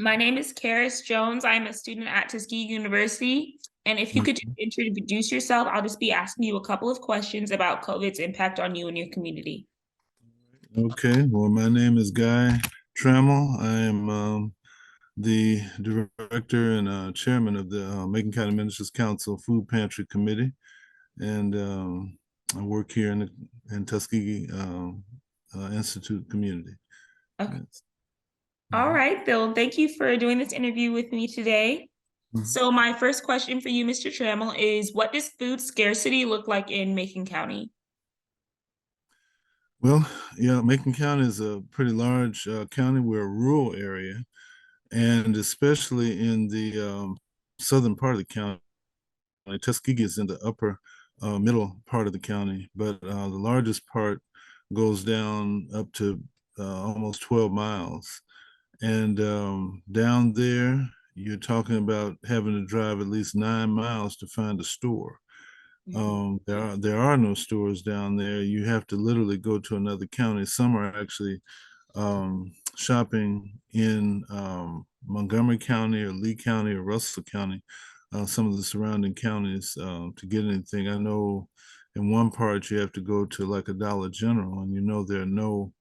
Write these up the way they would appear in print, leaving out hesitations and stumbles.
My name is Caris Jones. I'm a student at Tuskegee University. And if you could just introduce yourself, I'll just be asking you a couple of questions about COVID's impact on you and your community. Okay, well, my name is Guy Trammell. I am the director and chairman of the Macon County Ministers Council Food Pantry Committee, and I work here in Tuskegee Institute community. Okay. Yes. All Mhm. right, Bill. Thank you for doing this interview with me today. Mhm. So my first question for you, Mr. Trammell, is what does food scarcity look like in Macon County? Well, yeah, Macon County is a pretty large county. We're a rural area, and especially in the southern part of the county. Tuskegee is in the upper middle part of the county, but the largest part goes down up to almost 12 miles. And down there, you're talking about having to drive at least 9 miles to find a store. Mhm. There are no stores down there. You have to literally go to another county. Some are actually shopping in Montgomery County or Lee County or Russell County, some of the surrounding counties to get anything. I know in one part you have to go to like a Dollar General, and there are no,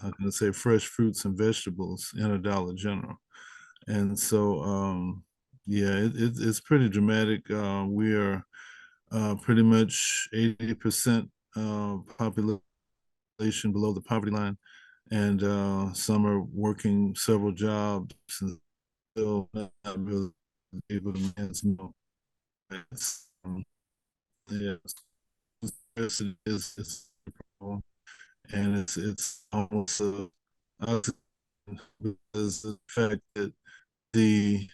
how can I say, fresh fruits and vegetables in a Dollar General. And so, yeah, it's pretty dramatic. We are pretty much 80% population below the poverty line, and some are working several jobs and still not really able to manage no. It's, yeah, it's a problem, and it's almost because the fact that the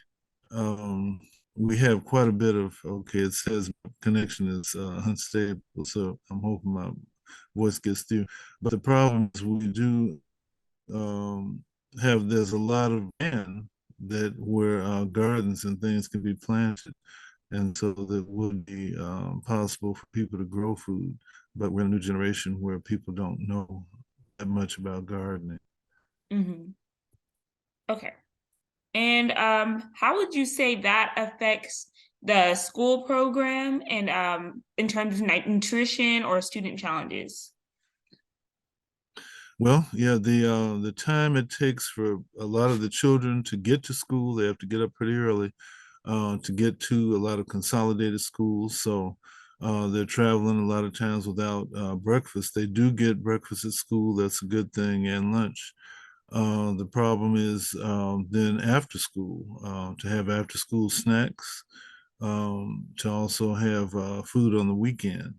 um, we have quite a bit of okay. It says connection is unstable, so I'm hoping my voice gets through. But the problem is we do have there's a lot of land that where gardens and things can be planted, and so that would be possible for people to grow food. But we're a new generation where people don't know that much about gardening. Mhm. Okay. And how would you say that affects the school program and in terms of nutrition or student challenges? Well, yeah, the time it takes for a lot of the children to get to school, they have to get up pretty early to get to a lot of consolidated schools. So they're traveling a lot of times without breakfast. They do get breakfast at school. That's a good thing, and lunch. The problem is then after school, to have after school snacks, to also have food on the weekend.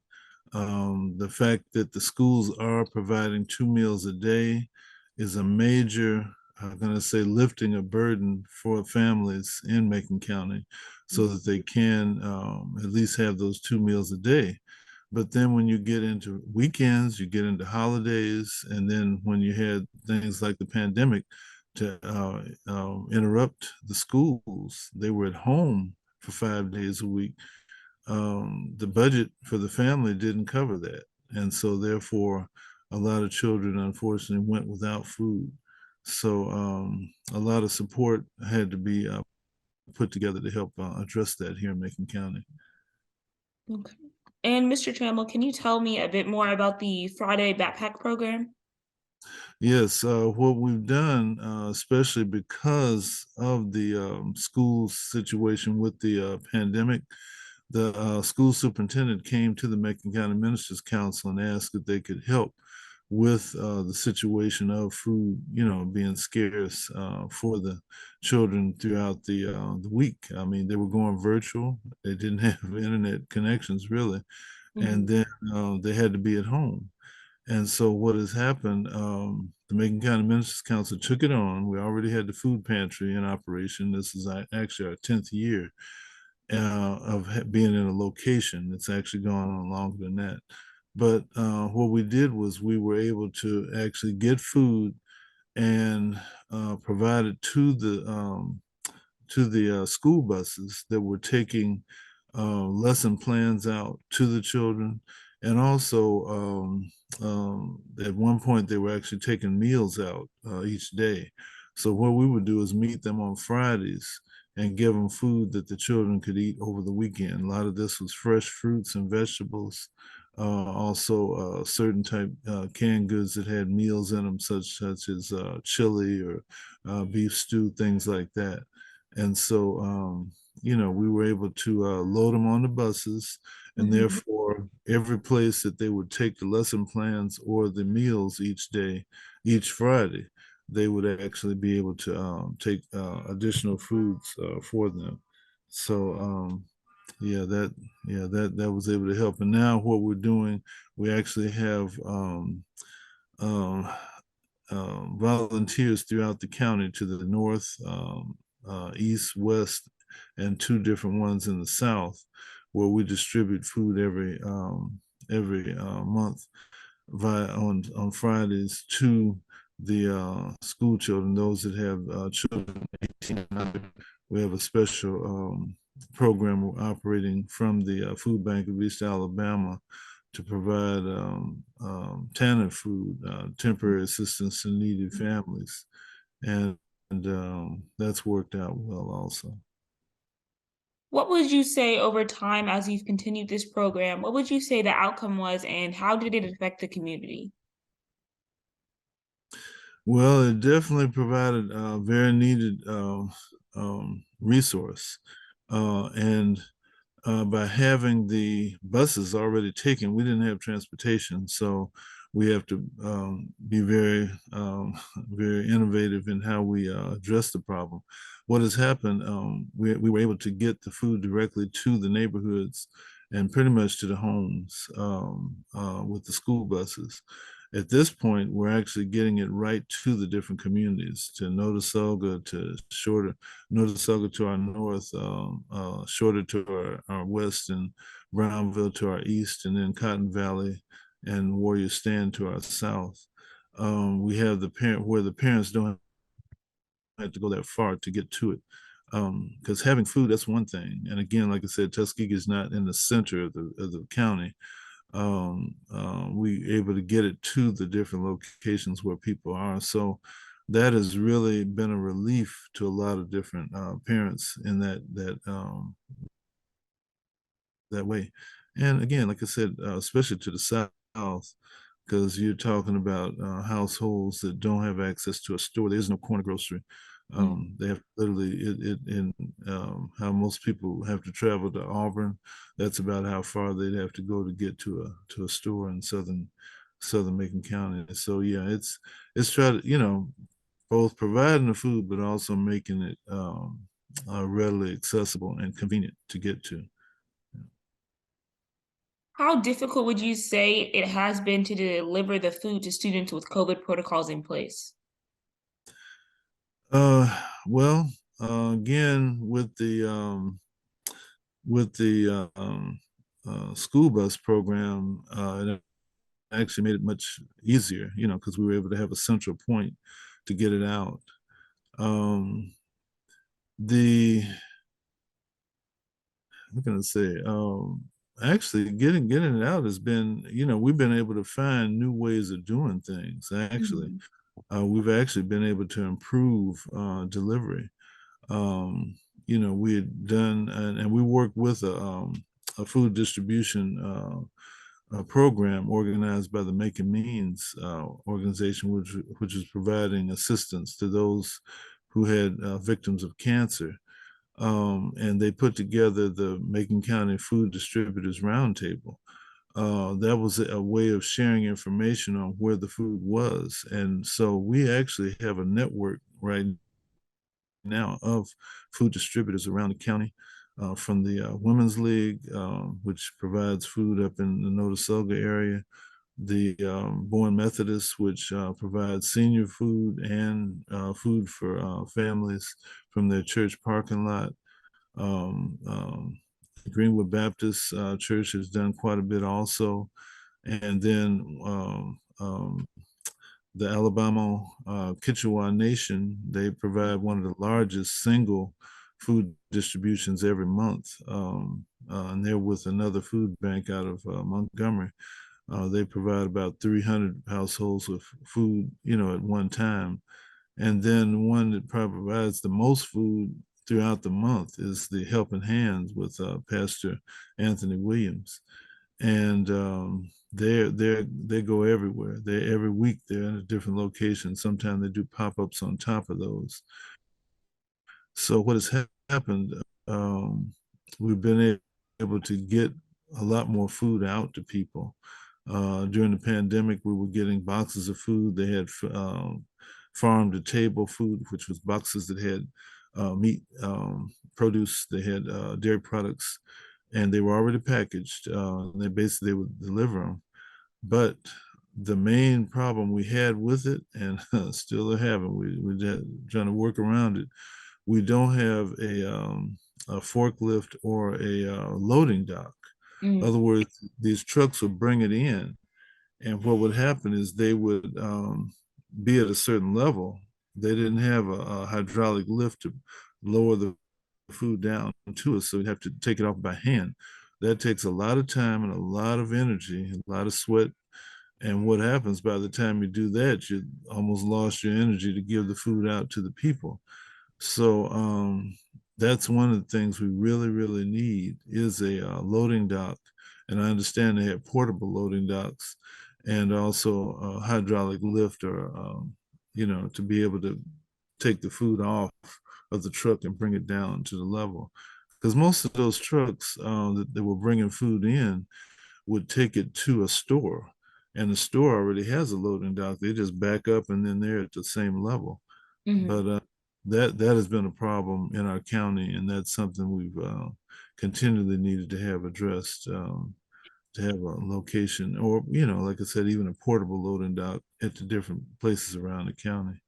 The fact that the schools are providing 2 meals a day is a major, I'm going to say, lifting a burden for families in Macon County so that they can at least have those 2 meals a day. But then when you get into weekends, you get into holidays, and then when you had things like the pandemic to interrupt the schools, they were at home for 5 days a week. The budget for the family didn't cover that. And so, therefore, a lot of children unfortunately went without food. So, a lot of support had to be put together to help address that here in Macon County. Okay. And Mr. Trammell, can you tell me a bit more about the Friday backpack program? Yes, what we've done, especially because of the school situation with the pandemic, the school superintendent came to the Macon County Ministers Council and asked if they could help with the situation of food, being scarce for the children throughout the week. I mean, they were going virtual; they didn't have internet connections really, and Mhm. then they had to be at home. And so what has happened, the Macon County Ministers Council took it on. We already had the food pantry in operation. This is actually our 10th year of being in a location. It's actually gone on longer than that. But what we did was we were able to actually get food and provide it to the school buses that were taking lesson plans out to the children, and also at one point they were actually taking meals out each day. So what we would do is meet them on Fridays and give them food that the children could eat over the weekend. A lot of this was fresh fruits and vegetables, also certain type canned goods that had meals in them, such as chili or beef stew, things like that. And so, we were able to load them on the buses, and Mhm. therefore every place that they would take the lesson plans or the meals each day, each Friday, they would actually be able to take additional foods for them. So yeah, that was able to help. And now what we're doing, we actually have um, volunteers throughout the county to the north, east, west, and two different ones in the south, where we distribute food every month via on Fridays to the school children, those that have children 18 and under. We have a special program operating from the Food Bank of East Alabama to provide TANF food, temporary assistance to needy families, and that's worked out well also. What would you say over time as you've continued this program? What would you say the outcome was, and how did it affect the community? Well, it definitely provided a very needed resource, and by having the buses already taken, we didn't have transportation, so we have to be very, very innovative in how we address the problem. What has happened, we were able to get the food directly to the neighborhoods and pretty much to the homes with the school buses. At this point, we're actually getting it right to the different communities, to Notasulga, to Shorter, Notasulga to our north, Shorter to our west, and Brownville to our east, and then Cotton Valley and Warrior Stand to our south. We have the parent where the parents don't have to go that far to get to it. Because having food, that's one thing. And again, like I said, Tuskegee is not in the center of the county. We able to get it to the different locations where people are. So that has really been a relief to a lot of different parents in that way. And again, like I said, especially to the South, because you're talking about households that don't have access to a store. There's no corner grocery. They have literally in how most people have to travel to Auburn. That's about how far they'd have to go to get to a store in southern Macon County. So yeah, it's try to both providing the food but also making it readily accessible and convenient to get to. How difficult would you say it has been to deliver the food to students with COVID protocols in place? Uh, well, again, with the school bus program, it actually made it much easier, because we were able to have a central point to get it out. Um, the I'm gonna say, actually getting it out has been, we've been able to find new ways of doing things. Actually, Mhm. we've actually been able to improve delivery. We had done, and we worked with a food distribution program organized by the Macon Means organization, which is providing assistance to those who had victims of cancer. And they put together the Macon County Food Distributors Roundtable. That was a way of sharing information on where the food was. And so we actually have a network right now of food distributors around the county, from the Women's League, which provides food up in the Notasulga area, the Bourne Methodist, which provides senior food and food for families from their church parking lot. Um, um, Greenwood Baptist Church has done quite a bit also. And then the Alabama Kitchewa Nation, they provide one of the largest single food distributions every month. And they're with another food bank out of Montgomery. They provide about 300 households with food, at one time. And then one that provides the most food throughout the month is the Helping Hands with Pastor Anthony Williams. And they go everywhere. They every week they're in a different location. Sometimes they do pop-ups on top of those. So what has happened, we've been able to get a lot more food out to people. During the pandemic, we were getting boxes of food. They had farm to table food, which was boxes that had meat, produce. They had dairy products, and they were already packaged. They would deliver them. But the main problem we had with it, and still are having, we're trying to work around it. We don't have a forklift or a loading dock. In Mm, other words, these trucks would bring it in, and what would happen is they would be at a certain level. They didn't have a hydraulic lift to lower the food down to us, so we'd have to take it off by hand. That takes a lot of time and a lot of energy, a lot of sweat. And what happens by the time you do that, you almost lost your energy to give the food out to the people. So that's one of the things we really, really need is a loading dock. And I understand they have portable loading docks and also a hydraulic lift or, to be able to take the food off of the truck and bring it down to the level. Because most of those trucks that were bringing food in would take it to a store. And the store already has a loading dock. They just back up and then they're at the same level. mhm. But that has been a problem in our county, and that's something we've continually needed to have addressed. To have a location, or like I said, even a portable loading dock at the different places around the county.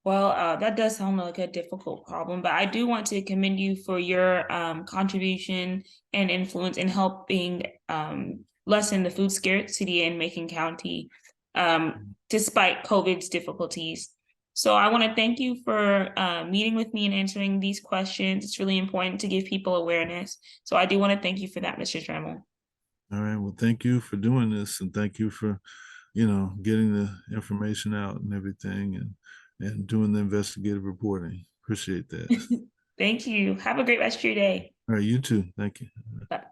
Well, that does sound like a difficult problem, but I do want to commend you for your contribution and influence in helping lessen the food scarcity in Macon County, despite COVID's difficulties. So I want to thank you for meeting with me and answering these questions. It's really important to give people awareness. So I do want to thank you for that, Mr. Trammell. All right. Well, thank you for doing this, and thank you for getting the information out and everything, and doing the investigative reporting. Appreciate that. Thank you. Have a great rest of your day. All right, you too. Thank you. Bye.